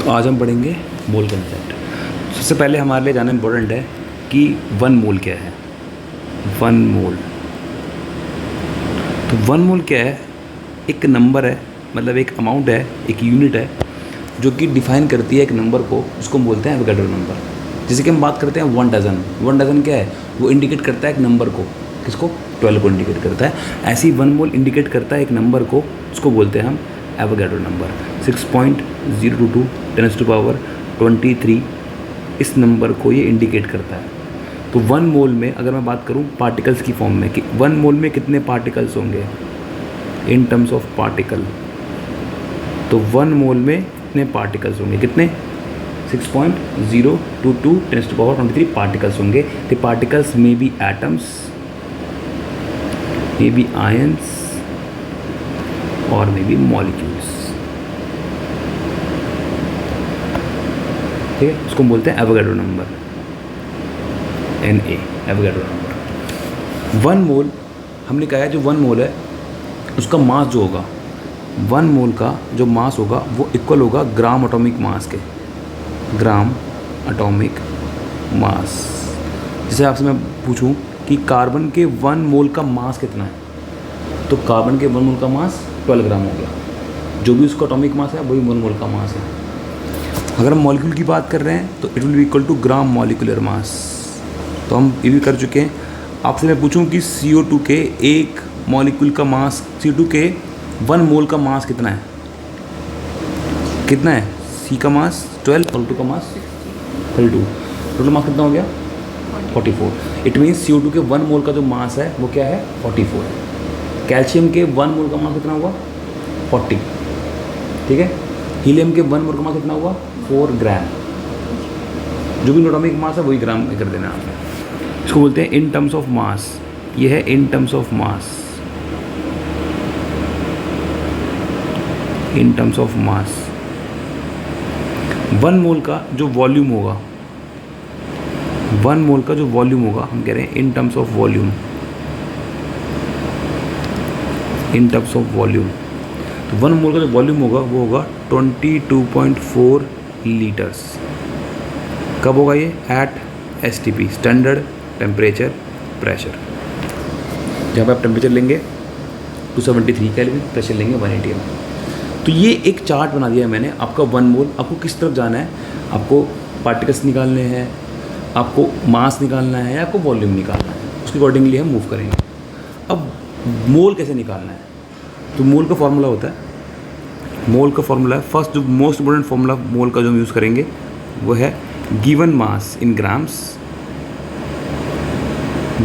तो आज हम पढ़ेंगे मोल कंसेप्ट। सबसे पहले हमारे लिए जानना इम्पोर्टेंट है कि वन मोल क्या है। वन मोल, तो वन मोल क्या है? एक नंबर है, मतलब एक अमाउंट है, एक यूनिट है जो कि डिफाइन करती है एक नंबर को, उसको हम बोलते हैं एवोगाड्रो नंबर। जैसे कि हम बात करते हैं वन डजन। वन डजन क्या है? वो इंडिकेट करता है एक नंबर को, किसको? 12 को इंडिकेट करता है। ऐसे ही वन मोल इंडिकेट करता है एक नंबर को, उसको बोलते हैं हम एवोगाड्रो नंबर। 6.022 10⁻23 इस नंबर को ये इंडिकेट करता है। तो वन मोल में अगर मैं बात करूं पार्टिकल्स की फॉर्म में कि वन मोल में कितने पार्टिकल्स होंगे इन टर्म्स ऑफ पार्टिकल, तो वन मोल में कितने पार्टिकल्स होंगे? कितने? 6.022 10⁻23 पार्टिकल्स होंगे। The particles may be atoms, may be ions और मे बी मॉलिक्यूल्स। ठीक है, उसको बोलते हैं Avogadro number, Na, Avogadro number. One mole हमने कहा है जो वन मोल है उसका मास जो होगा, वन मोल का जो मास होगा वो इक्वल होगा ग्राम एटॉमिक मास के। Gram atomic mass. जैसे आपसे मैं पूछूं कि कार्बन के वन मोल का मास कितना है, तो कार्बन के वन मोल का मास 12 ग्राम हो गया। जो भी उसका एटॉमिक मास है वही वन मोल का मास है। अगर हम मॉलिक्यूल की बात कर रहे हैं तो it will be equal to gram molecular mass. तो हम ये भी कर चुके हैं। आपसे मैं पूछूं कि CO2 के एक मॉलिक्यूल का मास, CO2 के वन मोल का मास कितना है? कितना है? C का मास 12 और 2 का मास 32। टोटल मास कितना हो गया? 44। इट मीन्स CO2 के वन मोल का जो मास है वो क्या है? 44। कैल्शियम के वन मोल का मास कितना हुआ? 40। ठीक है। हीलियम के वन मोल का मास कितना हुआ? 4 ग्राम। जो भी एटॉमिक मास है वही ग्राम कर देना आपने। इसको बोलते हैं इन टर्म्स ऑफ मास। ये है in terms of mass, in terms of mass. One mole का जो वॉल्यूम होगा, वन मोल का जो वॉल्यूम होगा हम कह रहे हैं in terms of volume, in terms of volume. तो वन मोल का जो वॉल्यूम होगा वो होगा 22.4 लीटर्स। कब होगा ये? At STP, standard temperature pressure. जहाँ पे आप टेम्परेचर लेंगे 273 केल्विन, प्रेशर लेंगे 180 mm। तो ये एक चार्ट बना दिया है मैंने। आपका वन मोल, आपको किस तरफ जाना है? आपको पार्टिकल्स निकालने हैं, आपको मास निकालना है, या आपको वॉल्यूम निकालना है, उसके अकॉर्डिंगली हम मूव करेंगे। अब मोल कैसे निकालना है? तो मोल का फॉर्मूला होता है, मोल का फॉर्मूला है फर्स्ट, जो मोस्ट इंपोर्टेंट फॉर्मूला मोल का जो हम यूज़ करेंगे वो है given mass in grams,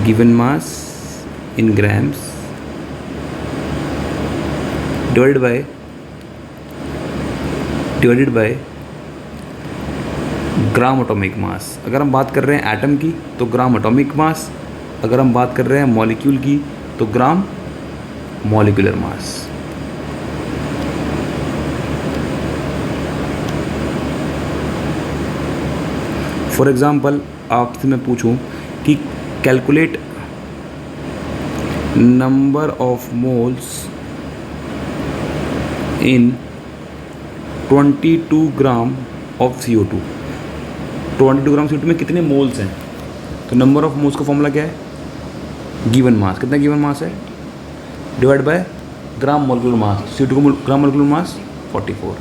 given mass in grams divided by gram atomic mass. अगर हम बात कर रहे हैं एटम की तो ग्राम एटॉमिक मास, अगर हम बात कर रहे हैं मॉलिक्यूल की तो ग्राम मॉलिकुलर मास। फॉर एग्जाम्पल आपसे मैं पूछूं कि calculate number of moles in 22 gram of CO2। 22 gram CO2 में कितने मोल्स हैं? तो नंबर ऑफ मोल्स का फॉर्मूला क्या है? Given mass. कितना गिवन मास है? Divide by gram molecular mass. CO2 का ग्राम मॉलिक्यूलर मास 44।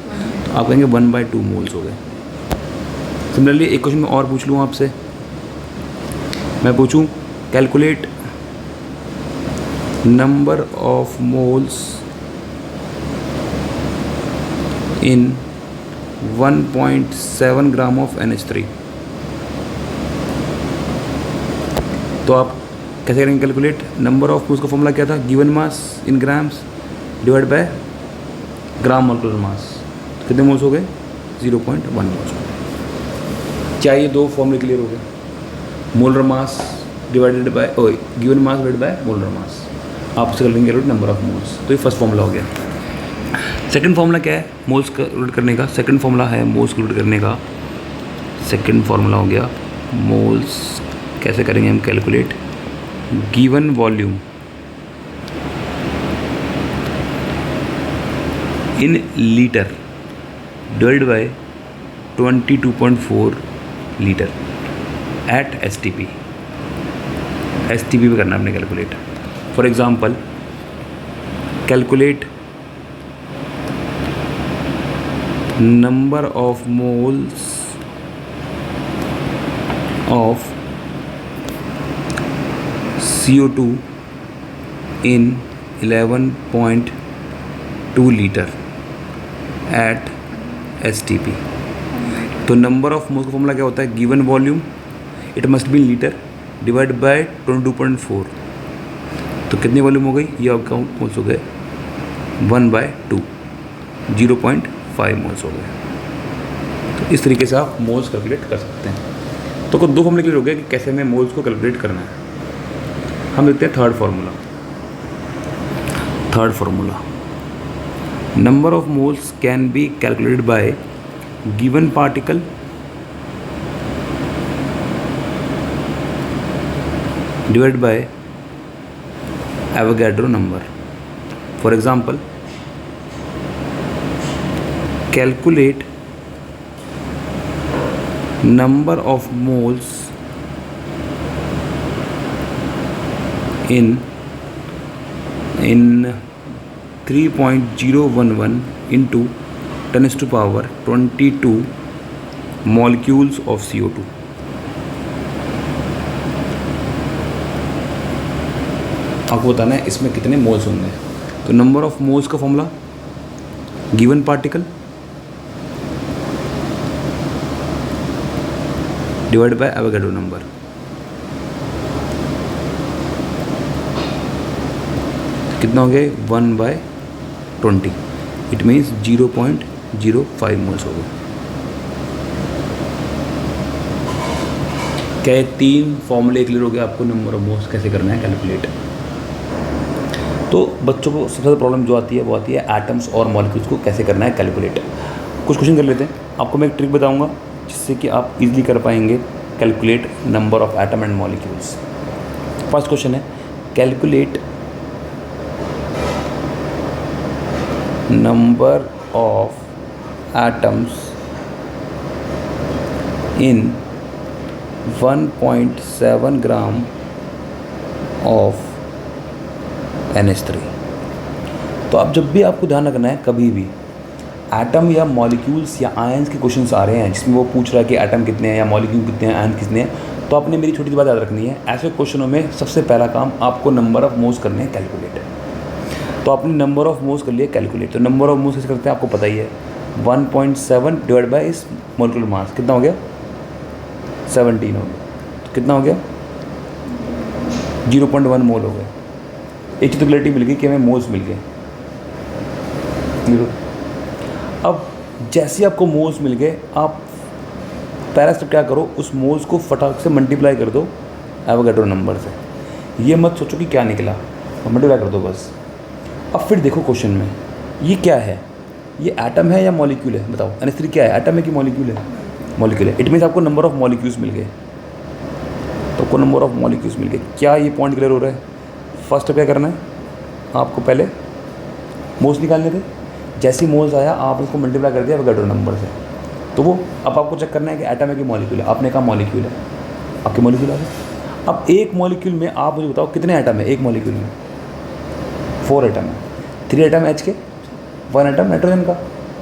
तो आप कहेंगे 1/2 मोल्स हो गए। सिमिलरली एक क्वेश्चन मैं और पूछ लूँ आपसे, मैं पूछूं calculate number of moles in 1.7 gram of NH3। तो आप कैसे करेंगे कैलकुलेट? नंबर ऑफ मोल्स का फॉर्मूला क्या था? Given mass in grams divide by gram molecular mass. कितने मोल्स हो गए? 0.1 मोल्स हो गए। क्या ये दो फॉर्मूले क्लियर हो गए? Molar mass divided by given mass divided by molar mass. आप उससे कर लेंगे नंबर ऑफ मोल्स। तो ये फर्स्ट फॉर्मूला हो गया। सेकंड फॉर्मूला क्या है मोल्स कैलकुलेट करने का? सेकंड फॉर्मूला है मोल्स कैलकुलेट करने का। सेकंड फॉर्मूला हो गया मोल्स। कैसे करेंगे हम calculate? Given volume in litre divide by 22.4 litre at STP। STP पे करना आपने calculate. For example calculate number of moles of CO2 in 11.2 litre at STP। तो नंबर ऑफ मोल्स का फॉर्मूला क्या होता है? Given volume it must be litre divide by 22.4। तो कितनी वॉल्यूम हो गई? ये आपका मोल्स हो गए 1/2, 0.5 मोल्स हो गए। तो इस तरीके से आप मोल्स कैलकुलेट कर सकते हैं। तो कुछ दो फॉर्मूले क्लियर हो गया कि कैसे हमें मोल्स को कैलकुलेट करना है। हम देखते हैं third formula. Number of moles can be calculated by given particle divide by Avogadro number. For example calculate number of moles in 3.011 into 10⁻22 molecules of CO2। आपको बताना है इसमें कितने मोल्स होंगे। तो नंबर ऑफ मोल्स का formula given particle divide by Avogadro number. कितना हो गया? 1/20। इट मीन्स 0.05 मोल्स हो गए। क्या ये 3 फॉर्मूले क्लियर हो गया आपको नंबर ऑफ मोल्स कैसे करना है कैलकुलेट? तो बच्चों को सबसे ज़्यादा प्रॉब्लम जो आती है वो आती है एटम्स और मॉलिक्यूल्स को कैसे करना है कैलकुलेट। कुछ क्वेश्चन कर लेते हैं। आपको मैं एक ट्रिक बताऊंगा जिससे कि आप इजीली कर पाएंगे calculate number of atom and molecules. First question है calculate number of atoms in 1.7 gram of NH3। तो अब जब भी आपको ध्यान रखना है, कभी भी एटम या मॉलिक्यूल्स या आयंस के क्वेश्चंस आ रहे हैं जिसमें वो पूछ रहा है कि एटम कितने हैं या मॉलिक्यूल कितने हैं, आयन कितने हैं, तो आपने मेरी छोटी सी बात याद रखनी है। ऐसे क्वेश्चनों में सबसे पहला काम आपको नंबर ऑफ मोल्स करने हैं कैलकुलेट। तो आपने नंबर ऑफ मोल्स कर लिए कैलकुलेट। तो नंबर ऑफ मोल्स कैसे करते हैं आपको पता ही है, 1.7 डिवाइड बाय इस मोलिकुलर मास कितना हो गया? 17 हो गया। तो कितना हो गया? 0.1 मोल हो गया। एक चीज़ तो क्लैरिटी मिल गई कि हमें मोल्स मिल गए। अब जैसे आपको मोल्स मिल गए, आप पहला स्टेप क्या करो, उस मोल्स को फटाक से मल्टीप्लाई कर दो एवोगैड्रो नंबर से। ये मत सोचो कि क्या निकला, मल्टीप्लाई कर दो बस। अब फिर देखो क्वेश्चन में ये क्या है, ये एटम है या मॉलिक्यूल है? बताओ। NH3 क्या है, एटम है कि मॉलिक्यूल है? मॉलिक्यूल है। इट मीन्स आपको नंबर ऑफ मॉलिक्यूल्स मिल गए। तो आपको नंबर ऑफ मॉलिक्यूल्स मिल गए। क्या ये पॉइंट क्लियर हो रहा है? फर्स्ट क्या करना है, आपको पहले मोल्स निकालने थे। जैसे ही मोल्स आया आप उसको मल्टीप्लाई कर दिया एवोगैड्रो नंबर से। तो वो अब आपको चेक करना है कि एटम है कि मॉलिक्यूल है। आपने कहा मॉलिक्यूल है, आपके मॉलिक्यूल आ गए। अब एक मॉलिक्यूल में आप मुझे बताओ कितने एटम है? एक मॉलिक्यूल में 4 एटम है। 3 एटम H के, 1 एटम नाइट्रोजन का,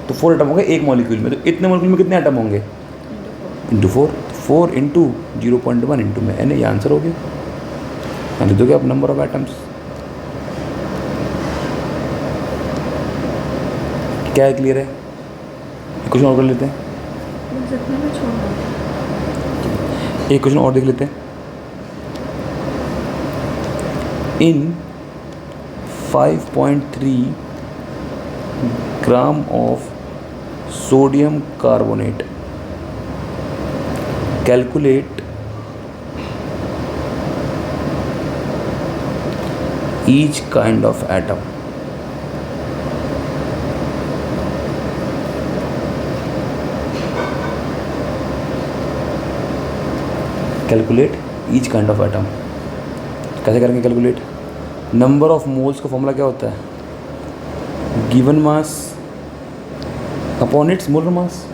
तो 4 एटम हो गए एक मॉलिक्यूल में। तो इतने मॉलिक्यूल में कितने एटम होंगे? इंटू 4। 4 इंटू 0.1 इंटू में N, ये आंसर हो गया। लिख दोगे आप नंबर ऑफ एटम्स। क्या है, क्लियर है? कुछ और कर लेते हैं, एक क्वेश्चन और देख लेते हैं। इन 5.3 gram of sodium carbonate calculate each kind of atom। Calculate each kind of atom. कैसे करेंगे कैलकुलेट? नंबर ऑफ मोल्स का फॉर्मूला क्या होता है? Given mass upon its molar mass.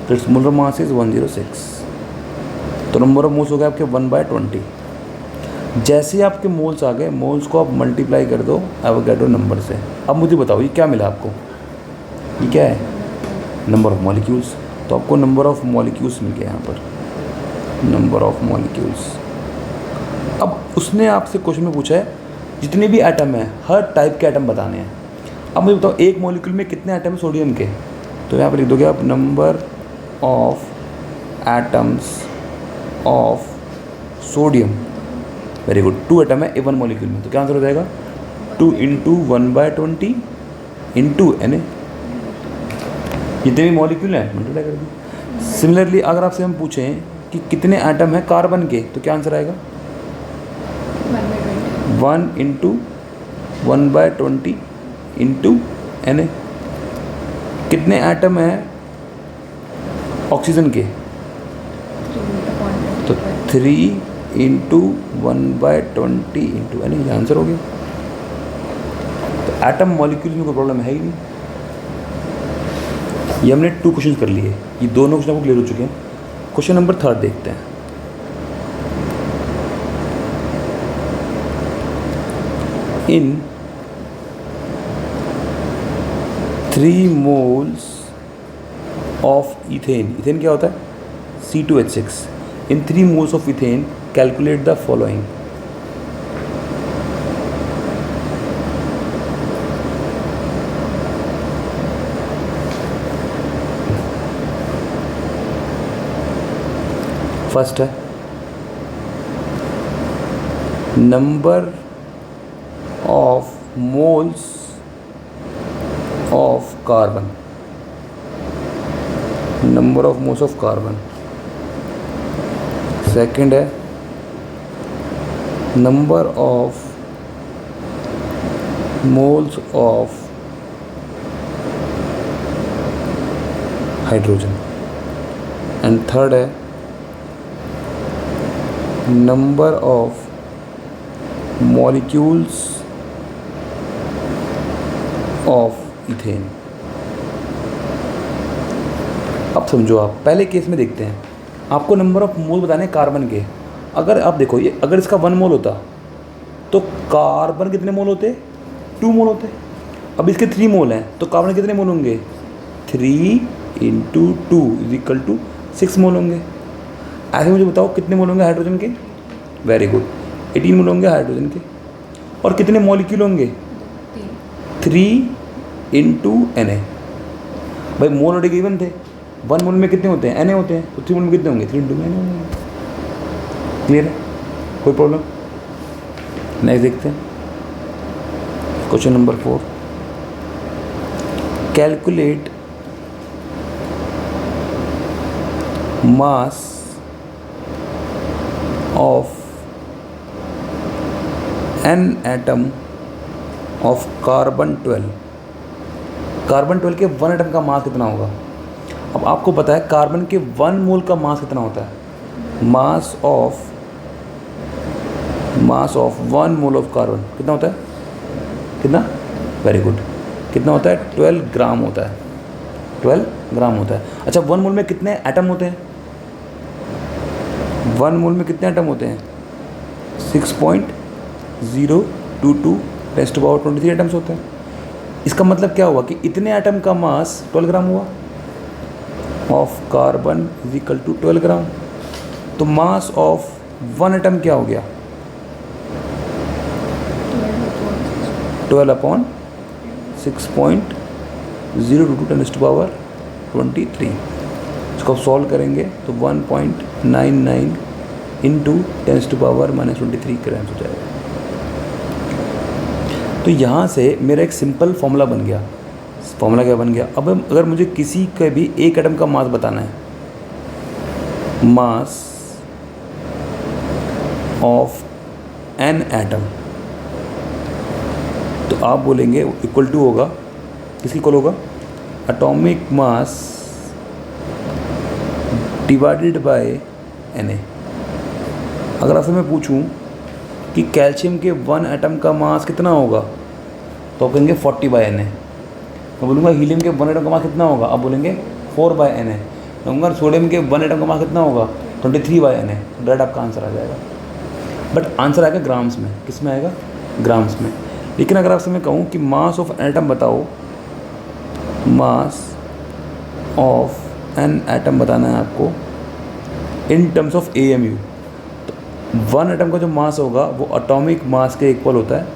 तो इट्स मोलर मास इज 106। तो नंबर ऑफ मोल्स हो गए आपके 1/20। जैसे ही आपके मोल्स आ गए, मोल्स को आप मल्टीप्लाई कर दो एवोगैड्रो नंबर से। अब मुझे बताओ ये क्या मिला आपको, ये क्या है, नंबर ऑफ मॉलिक्यूल्स। तो आपको नंबर ऑफ मॉलिक्यूल्स मिल गया यहाँ पर, नंबर ऑफ मॉलिक्यूल्स। अब उसने आपसे क्वेश्चन में पूछा है जितने भी एटम हैं हर टाइप के एटम बताने हैं। अब मुझे बताओ एक मॉलिक्यूल में कितने एटम सोडियम के, तो यहाँ पर लिख दोगे आप number of atoms of sodium. Very good, 2 atom है A1 मॉलिक्यूल में, तो क्या आंसर हो जाएगा 2 × 1/20 इंटू Na। जितने भी मॉलिक्यूल हैं मल्टीप्लाई कर दी। सिमिलरली अगर आपसे हम पूछें कि कितने एटम हैं कार्बन के, तो क्या आंसर आएगा 1 × 1/20 इंटू Na। कितने एटम हैं ऑक्सीजन के, तो 3 × 1/20 इंटू Na, ये आंसर हो गया। तो एटम मॉलिक्यूल में कोई प्रॉब्लम है ही नहीं। ये हमने 2 क्वेश्चन कर लिए, ये दोनों क्वेश्चन आपको क्लियर हो चुके हैं। क्वेश्चन नंबर 3 देखते हैं। In 3 moles of ethane, ethane क्या होता है C2H6, in 3 moles of ethane calculate the following. First है number of moles of carbon, number of moles of carbon. Second है number of moles of hydrogen. And third है number of molecules of ethane. अब समझो, आप पहले case में देखते हैं, आपको नंबर ऑफ मोल बताने कार्बन के। अगर आप देखो ये, अगर इसका 1 मोल होता तो कार्बन कितने मोल होते, 2 मोल होते। अब इसके 3 मोल हैं तो कार्बन कितने मोल होंगे, 3 × 2 = 6 मोल होंगे। ऐसे मुझे बताओ कितने मोल होंगे हाइड्रोजन के, वेरी गुड 18 मोल होंगे हाइड्रोजन के। और कितने मॉलिक्यूल होंगे, 3 × Na। भाई मोल ऑलरेडी गिवन थे, 1 मोल में कितने होते हैं, Na होते हैं, तो 3 मोल में कितने होंगे, 3 × Na होंगे। क्लियर है, कोई प्रॉब्लम। नेक्स्ट देखते हैं question number 4। Calculate mass of an atom of carbon 12। Carbon 12 के 1 एटम का मास कितना होगा। अब आपको पता है कार्बन के 1 मोल का मास कितना होता है, मास ऑफ 1 मोल ऑफ कार्बन कितना होता है, कितना, वेरी गुड, कितना होता है 12 ग्राम होता है, 12 ग्राम होता है। अच्छा 1 मोल में कितने एटम होते हैं, 1 मोल में कितने एटम होते हैं, 6.022 × 10⁻23 एटम्स होते हैं। इसका मतलब क्या हुआ कि इतने एटम का मास 12 ग्राम हुआ, ऑफ कार्बन = 12 ग्राम। तो मास ऑफ 1 एटम क्या हो गया, 12/6.022 × 10⁻23। इसको आप सॉल्व करेंगे तो 1.99 × 10⁻23 ग्राम हो जाएगा। तो यहाँ से मेरा एक सिंपल फॉर्मूला बन गया। फॉर्मूला क्या बन गया, अब अगर मुझे किसी का भी एक एटम का मास बताना है, मास ऑफ एन एटम, तो आप बोलेंगे इक्वल टू होगा, किसकी इक्वल होगा, atomic mass divided by Na। अगर आपसे मैं पूछूं कि कैल्शियम के 1 एटम का मास कितना होगा, तो आप कहेंगे 40/Na। मैं बोलूँगा हीलियम के 1 एटम का मास कितना होगा, आप बोलेंगे 4/Na। कहूँगा सोडियम के 1 एटम का मास कितना होगा 23/N है, डायरेक्ट आपका आंसर आ जाएगा। बट आंसर आएगा ग्राम्स में, किस में आएगा, ग्राम्स में। लेकिन अगर आपसे मैं कहूँ कि मास ऑफ एटम बताओ, मास ऑफ एन एटम बताना है आपको इन टर्म्स ऑफ AMU, तो 1 एटम का जो मास होगा वो एटॉमिक मास के इक्वल होता है,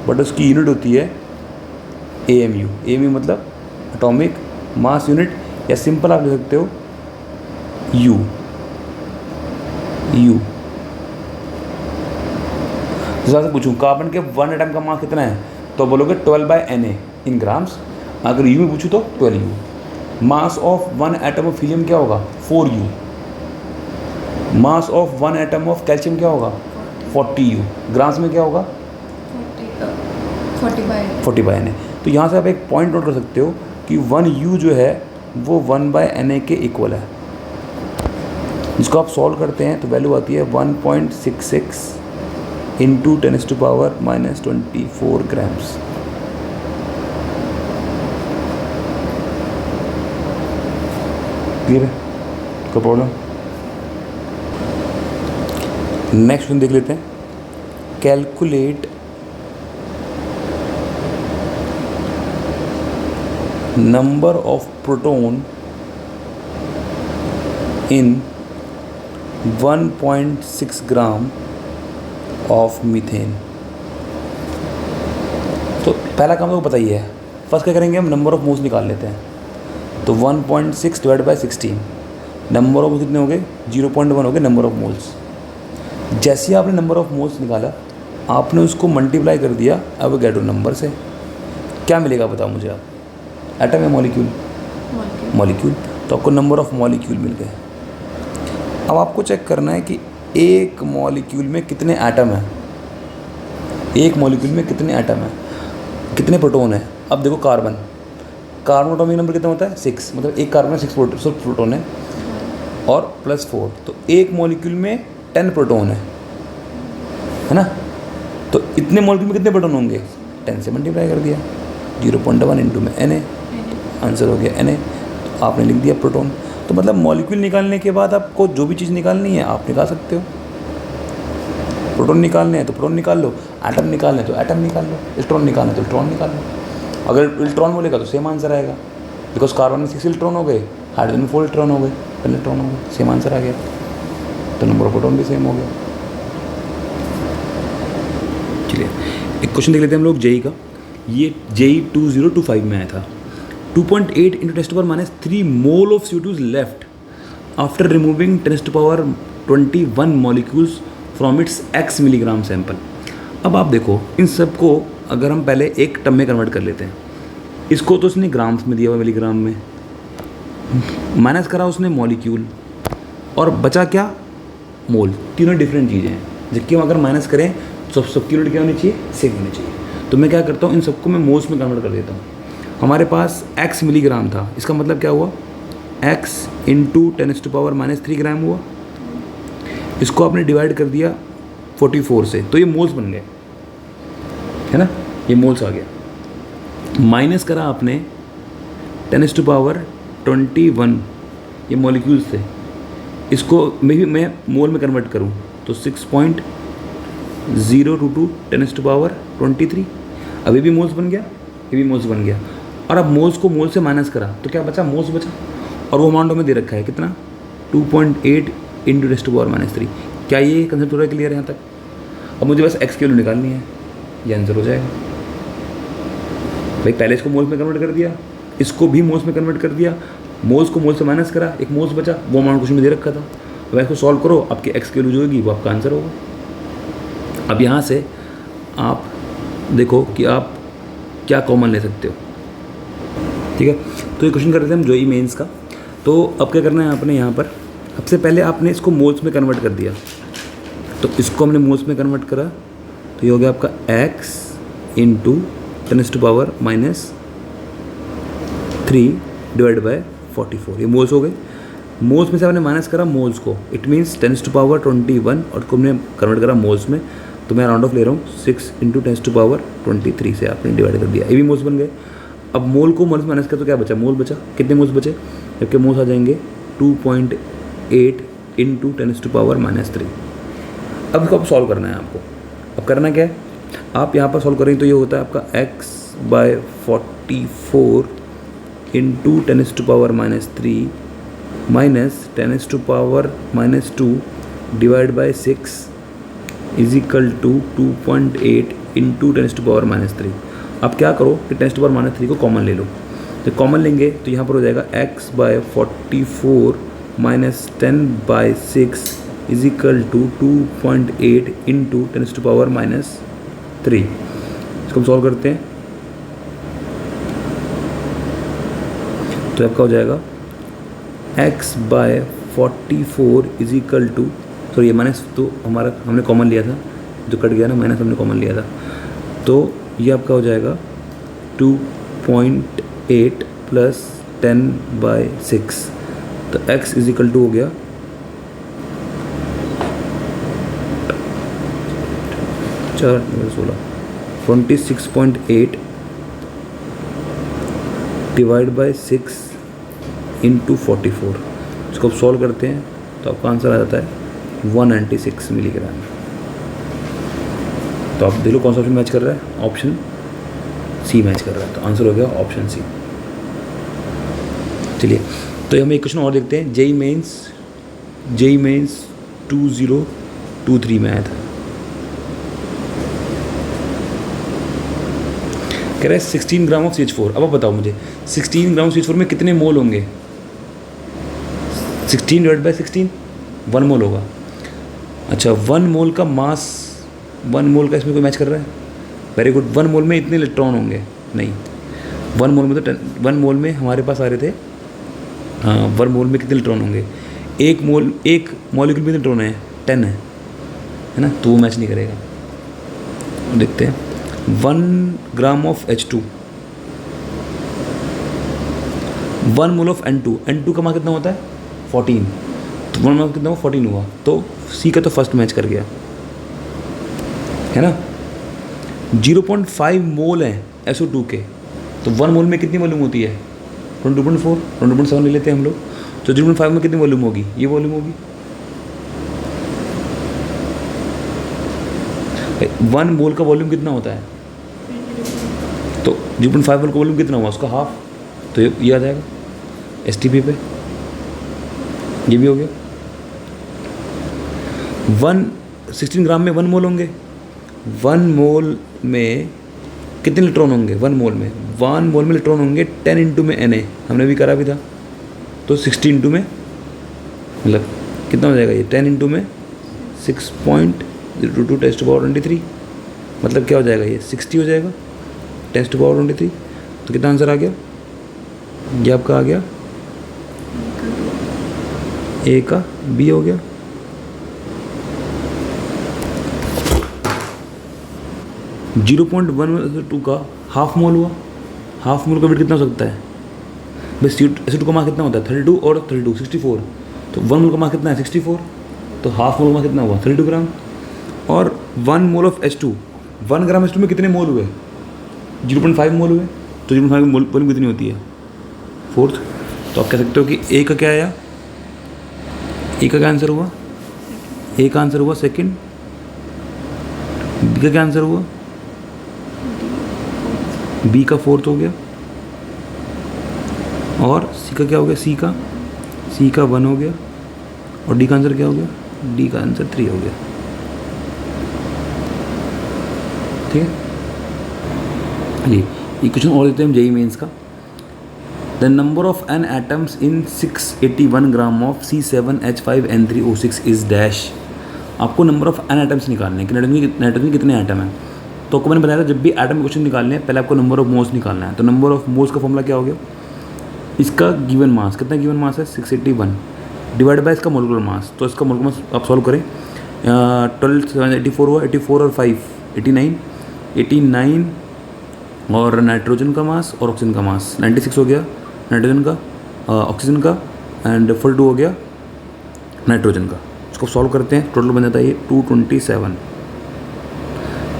बट उसकी यूनिट होती है AMU। AMU मतलब एटॉमिक मास यूनिट, या सिंपल आप लिख सकते हो U। जैसे पूछूं कार्बन के 1 एटम का मास कितना है, तो बोलोगे 12/Na इन ग्राम्स। अगर U में पूछूं तो 12U। Mass of 1 atom of helium क्या होगा 4U। Mass of 1 atom of calcium क्या होगा 40U। ग्राम्स में क्या होगा 40/Na। तो यहाँ से आप एक पॉइंट नोट कर सकते हो कि 1U जो है वो 1/Na के इक्वल है। इसको आप सॉल्व करते हैं तो वैल्यू आती है 1.66 इंटू 10⁻⁻24 ग्राम्स। क्लियर है, कोई प्रॉब्लम? नेक्स्ट क्वेश्चन देख लेते हैं। Calculate number of proton in 1.6 gram of methane. तो पहला काम तो पता ही है। फर्स्ट क्या करेंगे, हम नंबर ऑफ मोल्स निकाल लेते हैं। तो 1.6 डिवाइड बाई 16, नंबर ऑफ कितने हो गए 0.1 हो गए नंबर ऑफ मोल्स। जैसे ही आपने नंबर ऑफ मोल्स निकाला, आपने उसको मल्टीप्लाई कर दिया एवोगैड्रो नंबर से, क्या मिलेगा बताओ मुझे आप, एटम या मॉलिक्यूल? मॉलिक्यूल। तो आपको नंबर ऑफ मॉलिक्यूल मिल गए। अब आपको चेक करना है कि एक मॉलिक्यूल में कितने एटम हैं, एक मॉलिक्यूल में कितने एटम हैं, कितने प्रोटॉन हैं। अब देखो कार्बन एटॉमिक नंबर कितना होता है 6, मतलब एक कार्बन में 6 प्रोटॉन है और प्लस 4, तो एक मॉलिक्यूल में 10 प्रोटॉन है ना। तो इतने मॉलिक्यूल में कितने प्रोटॉन होंगे, 10 से मल्टीप्लाई कर दिया, 0.1 इंटू में Na, आंसर हो गया Na। तो आपने लिख दिया प्रोटॉन। तो मतलब मॉलिक्यूल निकालने के बाद आपको जो भी चीज़ निकालनी है आप निकाल सकते हो। प्रोटॉन निकालने हैं तो प्रोटॉन निकाल लो, एटम निकालने तो एटम निकाल लो, इलेक्ट्रॉन निकालने तो इलेक्ट्रॉन निकाल लो। अगर इलेक्ट्रॉन बोलेगा तो सेम आंसर आएगा, बिकॉज कार्बन में 6 इलेक्ट्रॉन हो गए, हाइड्रोजन में 4 इलेक्ट्रॉन हो गए, 10 इलेक्ट्रॉन हो गए, सेम आंसर आ गया। तो नंबर ऑफ प्रोटॉन भी सेम हो गया। चलिए एक क्वेश्चन देख लेते हैं हम लोग जेई का। ये जेई 2025 में आया था। 2.8 into 10⁻³ mole of CO2 left after removing 10⁻21 molecules from its x milligram sample. अब आप देखो इन सब को अगर हम पहले एक टर्म में कन्वर्ट कर लेते हैं, इसको तो उसने ग्राम्स में दिया हुआ मिलीग्राम में, माइनस करा उसने मॉलिक्यूल, और बचा क्या मोल। तीनों डिफरेंट चीज़ें हैं, जबकि हम अगर माइनस करें तो सबकी यूनिट क्या होनी चाहिए, सेम होनी चाहिए। तो मैं क्या करता हूँ, इन सबको मैं मोल्स में कन्वर्ट कर देता हूँ। हमारे पास x मिलीग्राम था, इसका मतलब क्या हुआ x इंटू 10⁻³ ग्राम हुआ। इसको आपने डिवाइड कर दिया 44 से, तो ये मोल्स बन गए, है ना, ये मोल्स आ गया। माइनस करा आपने 10⁻21 ये मॉलिक्यूल्स थे, इसको मैं मोल में कन्वर्ट करूँ तो 6.022 10⁻23, अभी भी मोल्स बन गया, ये भी मोल्स बन गया। और अब मोल्स को मोल से माइनस करा तो क्या बचा, मोल्स बचा, और वो अमाउंट हमें दे रखा है कितना 2.8 इंटू 10⁻³ क्या ये कंसेप्ट पूरा क्लियर है यहाँ तक? अब मुझे बस x की वैल्यू निकालनी है, ये आंसर हो जाएगा। भाई पहले इसको मोल्स में कन्वर्ट कर दिया, इसको भी मोल्स में कन्वर्ट कर दिया, मोल्स को मोल से माइनस करा, एक मोल्स बचा, वो अमाउंट क्वेश्चन में दे रखा था। अब इसको सॉल्व करो, आपकी x की वैल्यू जो होगी वो आपका आंसर होगा। अब यहाँ से आप देखो कि आप क्या कॉमन ले सकते हो, ठीक है। तो ये क्वेश्चन कर रहे थे हम जेईई मेंस का। तो अब क्या करना है आपने यहाँ पर, सबसे पहले आपने इसको मोल्स में कन्वर्ट कर दिया, तो इसको हमने मोल्स में कन्वर्ट करा तो ये हो गया आपका x इंटू 10⁻³ डिवाइड बाय 44, ये मोल्स हो गए। मोल्स में से आपने माइनस करा मोल्स को, इट मीन्स 10⁻21 और को हमने कन्वर्ट करा मोल्स में, तो मैं राउंड ऑफ ले रहा हूँ 6 इंटू 10⁻23 से आपने डिवाइड कर दिया, ये भी मोल्स बन गए। अब मोल को मोल्स माइनस कर तो क्या बचा, मोल बचा, कितने मोल्स बचे, जबकि मोल्स आ जाएंगे 2.8 इंटू 10⁻³ अब इसको सॉल्व करना है आपको। अब करना क्या है, आप यहाँ पर सॉल्व करेंगे तो ये होता है आपका x/44 into 10⁻³ minus 10⁻² divide by 6 is equal to 2.8 into 10⁻³ अब क्या करो कि 10⁻³ को कॉमन ले लो। तो कॉमन लेंगे तो यहाँ पर हो जाएगा x/44 minus 10/6 is equal to 2.8 into 10⁻³ इसको हम सॉल्व करते हैं तो आपका हो जाएगा x/44 is equal to, sorry ये माइनस तो हमारा हमने कॉमन लिया था, जो कट गया ना माइनस हमने कॉमन लिया था, तो ये आपका हो जाएगा 2.8 प्लस 10/6 तो x इज इक्वल टू हो गया 26.8 डिवाइड बाई 6 इंटू 44। इसको आप सॉल्व करते हैं तो आपका आंसर आ जाता है 196 मिलीग्राम। तो आप देख लो कौन सा ऑप्शन मैच कर रहा है, ऑप्शन सी मैच कर रहा है, तो आंसर हो गया ऑप्शन सी। चलिए तो हम एक क्वेश्चन और देखते हैं, जेई मेंस 2023 में आया था। कह रहा है 16 ग्राम ऑफ CH4। अब आप बताओ मुझे 16 ग्राम CH4 में कितने मोल होंगे। 16 डिवाइड बाई 16 1 मोल होगा। अच्छा 1 मोल का मास, 1 मोल का इसमें कोई मैच कर रहा है, वेरी गुड। 1 मोल में इतने इलेक्ट्रॉन होंगे, नहीं 1 मोल में तो 1 मोल में हमारे पास आ रहे थे, हाँ 1 मोल में कितने इलेक्ट्रॉन होंगे, एक मॉलिक्यूल में इलेक्ट्रॉन है 10 है ना, तो वो मैच नहीं करेगा। देखते हैं 1 gram of H2, 1 mole of N2 का मास कितना होता है 14, तो 1 मोल कितना हुआ 14 हुआ, तो C का तो फर्स्ट मैच कर गया है ना। 0.5 मोल है SO2 के, तो 1 मोल में कितनी वॉल्यूम होती है 22.4, 22.7 ले लेते हैं हम लोग, तो 0.5 में कितनी वॉल्यूम होगी, ये वॉल्यूम होगी। 1 मोल का वॉल्यूम कितना होता है, तो 0.5 मोल का वॉल्यूम कितना हुआ उसका हाफ, तो ये आ जाएगा STP पे, ये भी हो गया। 16 ग्राम में 1 मोल होंगे, 1 मोल में कितने इलेक्ट्रॉन होंगे, 1 मोल में इलेक्ट्रॉन होंगे 10 इंटू में Na, हमने भी करा भी था, तो 60 इंटू में मतलब कितना हो जाएगा ये 10 इंटू में 6.02 10⁻23, मतलब क्या हो जाएगा ये 60 हो जाएगा 10⁻23। तो कितना आंसर आ गया, ये आपका आ गया A का B हो गया। जीरो 0.1 का हाफ मोल हुआ, हाफ मोल का वेट कितना हो सकता है बस SO2 का मास कितना होता है 32 और 32 64, तो 1 मोल का मास कितना है 64, तो हाफ मोल का मास कितना हुआ 32 ग्राम। और 1 mole of H2, 1 gram H2 में कितने मोल हुए 0.5 मोल हुए, तो 0.5 मोल वॉल्यूम कितनी होती है 4th। तो आप कह सकते हो कि A का क्या आया, A का क्या आंसर हुआ, A का आंसर हुआ सेकंड, B का क्या आंसर हुआ, B का 4th हो गया, और C का क्या हो गया, C का 1 हो गया, और D का आंसर क्या हो गया, D का आंसर 3 हो गया। ठीक है, ये क्वेश्चन और देते हैं हम जेई मेंस का। The number of N atoms in 681 gram of C7H5N3O6 is dash. आपको नंबर ऑफ एन एटम्स निकालने हैं कि नाइट्रोजन में कितने एटम हैं। तो आपको मैंने बताया था जब भी एटम क्वेश्चन निकालने हैं पहले आपको नंबर ऑफ मोल्स निकालना है। तो नंबर ऑफ मोल्स का फॉर्मूला क्या हो गया, इसका गिवन मास कितना, गिवन मास है 681 डिवाइड बाय इसका मोलिकुलर मास। तो इसका मोलिकुलर मास आप सॉल्व करें, 12 हुआ, 84 और 5 89 और नाइट्रोजन का मास और ऑक्सीजन का मास 96 हो गया नाइट्रोजन का, ऑक्सीजन का, एंड 42 हो गया नाइट्रोजन का। इसको सॉल्व करते हैं, टोटल बन जाता है ये 227।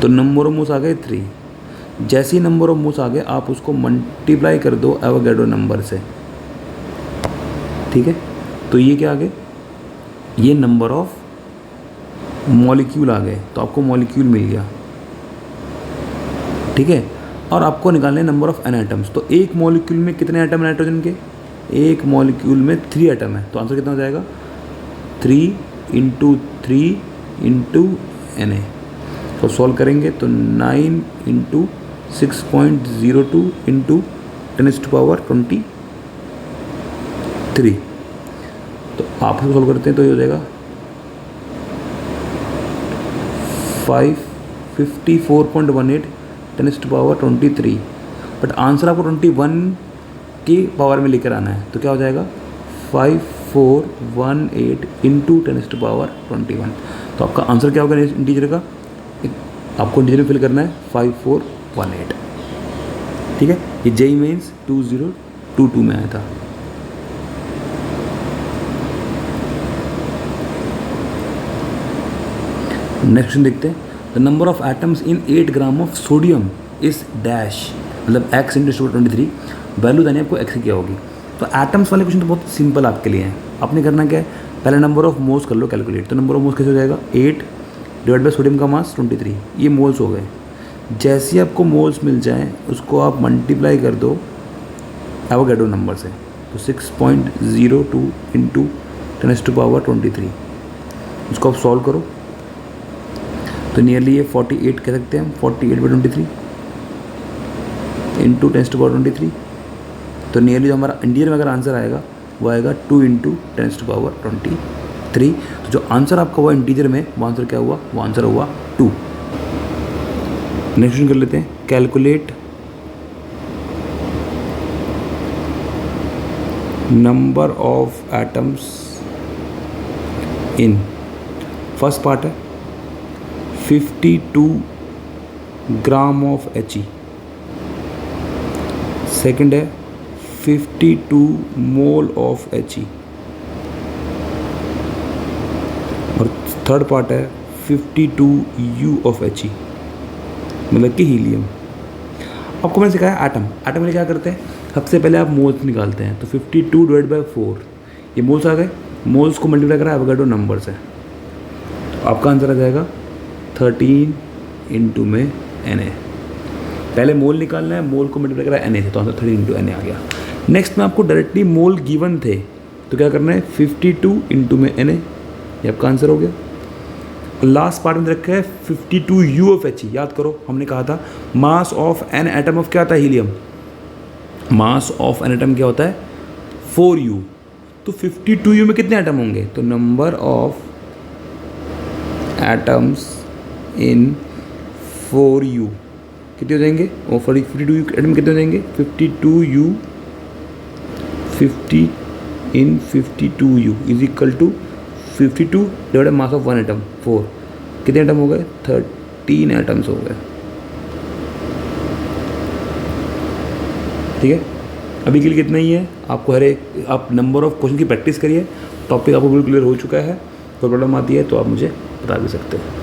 तो नंबर ऑफ मोल्स आ गए 3। जैसे ही नंबर ऑफ मोल्स आ गए आप उसको मल्टीप्लाई कर दो एवोगैड्रो नंबर से, ठीक है। तो ये क्या आ गए, ये नंबर ऑफ मॉलिक्यूल आ गए, तो आपको मॉलिक्यूल मिल गया, ठीक है। और आपको निकालने नंबर ऑफ एन एटम्स, तो एक मॉलिक्यूल में कितने एटम नाइट्रोजन के, एक मॉलिक्यूल में 3 एटम है, तो आंसर कितना हो जाएगा 3 × 3 × Na। तो सॉल्व करेंगे तो 9 × 6.02 × 10⁻23। तो आप सॉल्व करते हैं तो ये हो जाएगा 554.18 10⁻23। बट आंसर आपको 21 की पावर में लेकर आना है, तो क्या हो जाएगा 5418 × 10⁻21। तो आपका आंसर क्या होगा इंटीजर का, आपको इंटीजर में फिल करना है 5418, ठीक है। ये जेईई मेंस 2022 में आया था। नेक्स्ट क्वेश्चन देखते हैं। The number of atoms in 8 gram of sodium is dash, मतलब x × 10⁻23, वैल्यू देनी आपको x की क्या होगी। तो एटम्स वाले क्वेश्चन तो बहुत सिंपल आपके लिए हैं। आपने करना क्या है, पहले नंबर ऑफ मोल्स कर लो कैलकुलेट। तो नंबर ऑफ मोल्स कैसे हो जाएगा, 8 डिवाइड बाई सोडियम का मास 23, ये मोल्स हो गए। जैसे ही आपको मोल्स मिल जाएँ उसको आप मल्टीप्लाई कर दो एवोगैड्रो नंबर से, तो 6.02 × 10⁻23, उसको आप सॉल्व करो तो नियरली ये 48 कह सकते हैं हम, 48/23 × 10⁻23। तो नियरली जो हमारा इंडियन में अगर आंसर आएगा वो आएगा 2 × 10⁻23। तो जो आंसर आपका हुआ इंटीजर में, वो आंसर क्या हुआ, वो आंसर हुआ 2। नेक्स्ट क्वेश्चन कर लेते हैं। Calculate number of atoms in, first part है 52 ग्राम ऑफ He, सेकंड है 52 मोल ऑफ He, और थर्ड पार्ट है 52 U ऑफ He, मतलब कि हीलियम। आपको मैंने सिखाया एटम में क्या करते हैं, सबसे पहले आप मोल्स निकालते हैं। तो 52 डिवाइड बाई 4, ये मोल्स आ गए, मोल्स को मल्टीप्लाई करा एवोगैड्रो नंबर से, तो आपका आंसर आ जाएगा 13 × में Na। पहले मोल निकालना है, मोल को मल्टीप्लाई करा Na से, तो आंसर 13 × Na आ गया। नेक्स्ट में आपको डायरेक्टली मोल गिवन थे, तो क्या करना है 52 × में Na, ये आपका आंसर हो गया। लास्ट पार्ट में रखा है 52 U ऑफ He। याद करो हमने कहा था mass of an atom of क्या होता है, helium. Mass of an atom क्या होता है 4U। तो 52 U में कितने एटम होंगे, तो number of atoms in 4U कितने हो जाएंगे, और 52 U एटम कितने हो जाएंगे 52U 50 in 52U is equal to 52 divide mass of 1 atom 4, कितने एटम हो गए 13 एटम्स हो गए, ठीक है। अभी के लिए कितना ही है, आपको हर एक आप नंबर ऑफ क्वेश्चन की प्रैक्टिस करिए। टॉपिक आपको बिल्कुल क्लियर हो चुका है, कोई प्रॉब्लम आती है तो आप मुझे बता भी सकते हैं।